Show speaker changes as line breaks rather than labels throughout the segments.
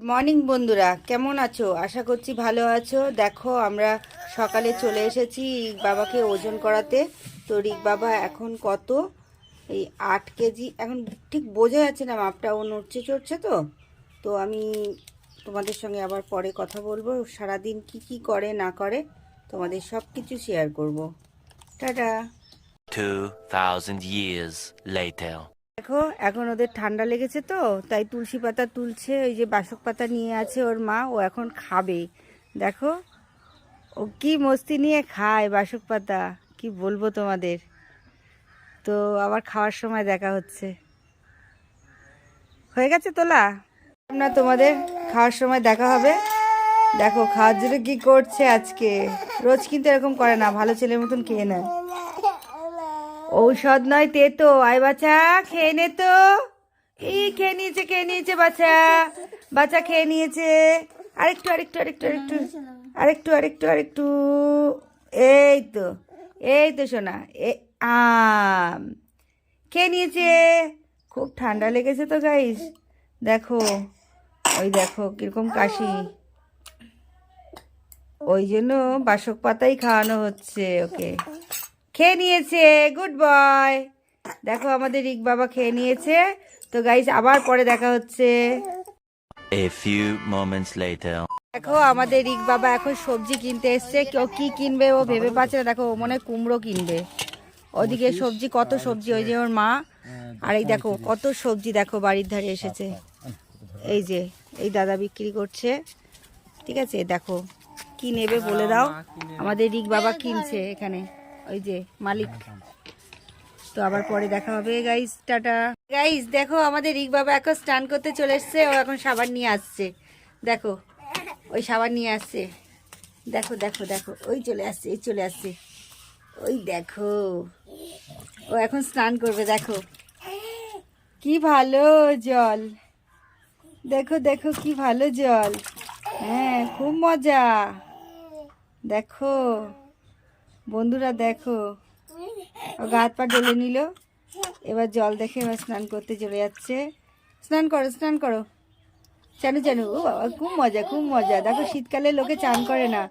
Morning বন্ধুরা, কেমন আছো? আশা করছি ভালো আছো। দেখো, আমরা সকালে চলে এসেছি রিক বাবাকে ওজন করাতে। তো রিক বাবা এখন কত, এই 8 কেজি। এখন ঠিক বোঝা যাচ্ছে না মাপটা, ও নড়ছে চড়ছে। তো আমি তোমাদের সঙ্গে আবার পরে কথা বলবো। সারাদিন কি কি করে না করে তোমাদের সব কিছু শেয়ার করব। টাটা।
2000 years later.
দেখো, এখন ওদের ঠান্ডা লেগেছে, তো তাই তুলসী পাতা তুলছে। ওই যে বাসক পাতা নিয়ে আছে ওর মা, ও এখন খাবে। দেখো, ও কি মস্তি নিয়ে খায় বাসক পাতা, কি বলবো তোমাদের। তো আবার খাওয়ার সময় দেখা হচ্ছে। হয়ে গেছে তোলা না, তোমাদের খাওয়ার সময় দেখা হবে। দেখো খাওয়ার জন্য কি করছে আজকে। রোজ কিন্তু এরকম করে না, ভালো ছেলের মতন খেয়ে নেয়। ঔষধ নয় তেতো, আয় বাচ্চা খেয়ে নে তো। এই খেয়ে নিয়েছে বাচ্চা, বাচ্চা খেয়ে নিয়েছে। আরেকটু আরেকটু আরেকটু আরেকটু আরেকটু আরেকটু আরেকটু। এই তো, এই তো সোনা, আম খেয়ে নিয়েছে। খুব ঠান্ডা লেগেছে তো গাইস। দেখো, ওই দেখো কিরকম কাশি। ওই জন্য বাসক পাতাই খাওয়ানো হচ্ছে ওকে। খেয়ে নিয়েছে, গুড বয়। দেখো আমাদের রিক বাবা খেয়ে নিয়েছে। তো গাইস, আবার পরে দেখা হচ্ছে।
A few moments later.
দেখো আমাদের রিক বাবা এখন সবজি কিনতে এসছে। কেউ কি কিনবে ও ভেবে পাচ্ছে না। দেখো, ও মনে হয় কুমড়ো কিনবে। ওদিকে সবজি, কত সবজি, ওই যে ওর মা। আর এই দেখো কত সবজি, দেখো বাড়ির ধারে এসেছে। এই যে এই দাদা বিক্রি করছে। ঠিক আছে, দেখো কি নেবে বলে দাও। আমাদের রিক বাবা কিনছে এখানে, ওই যে মালিক। তো আবার পরে দেখা হবে গাইস, টাটা। গাইস দেখো, আমাদের রিক বাবা এখন স্নান করতে চলে এসছে। ও এখন সাবান নিয়ে আসছে। দেখো, ওই সাবান নিয়ে আসছে। দেখো দেখো দেখো, ওই চলে আসছে, এই চলে আসছে। ওই দেখো, ও এখন স্নান করবে। দেখো কি ভালো জল, দেখো দেখো কি ভালো জল। হ্যাঁ, খুব মজা। দেখো বন্ধুরা, দেখো ও গা হাত পা ঢেলে নিল। এবার জল দেখে এবার স্নান করতে চলে যাচ্ছে। স্নান করো, স্নান করো। জানো জানো, ও বাবা খুব মজা, খুব মজা। দেখো, শীতকালে লোকে চান করে না,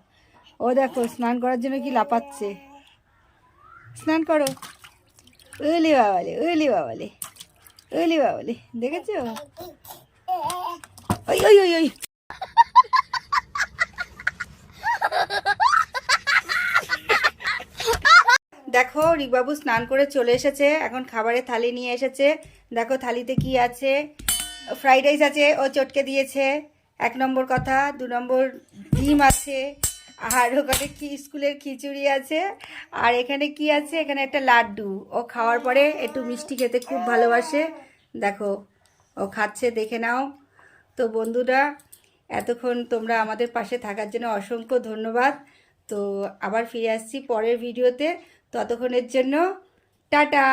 ও দেখো স্নান করার জন্য কি লাপাচ্ছে। স্নান করো। উলি বাবালে, উলি বাবালে, উলি বাবালে, দেখেছো? ওই ওই ওই ওই দেখো, রিকবাবু স্নান করে চলে এসেছে। এখন খাবারের থালি নিয়ে এসেছে। দেখো থালিতে কি আছে। ফ্রাইড রাইস আছে, ও চটকে দিয়েছে। 1 নম্বর কথা। 2 নম্বর ডিম আছে। আর ওখানে কি স্কুলের খিচুড়ি আছে। আর এখানে কি আছে, এখানে একটা লাড্ডু। ও খাওয়ার পরে একটু মিষ্টি খেতে খুব ভালোবাসে। দেখো ও খাচ্ছে, দেখে নাও। তো বন্ধুরা, এতক্ষণ তোমরা আমাদের পাশে থাকার জন্য অসংখ্য ধন্যবাদ। তো আবার ফিরে আসছি পরের ভিডিওতে। ততক্ষণের জন্য টাটা।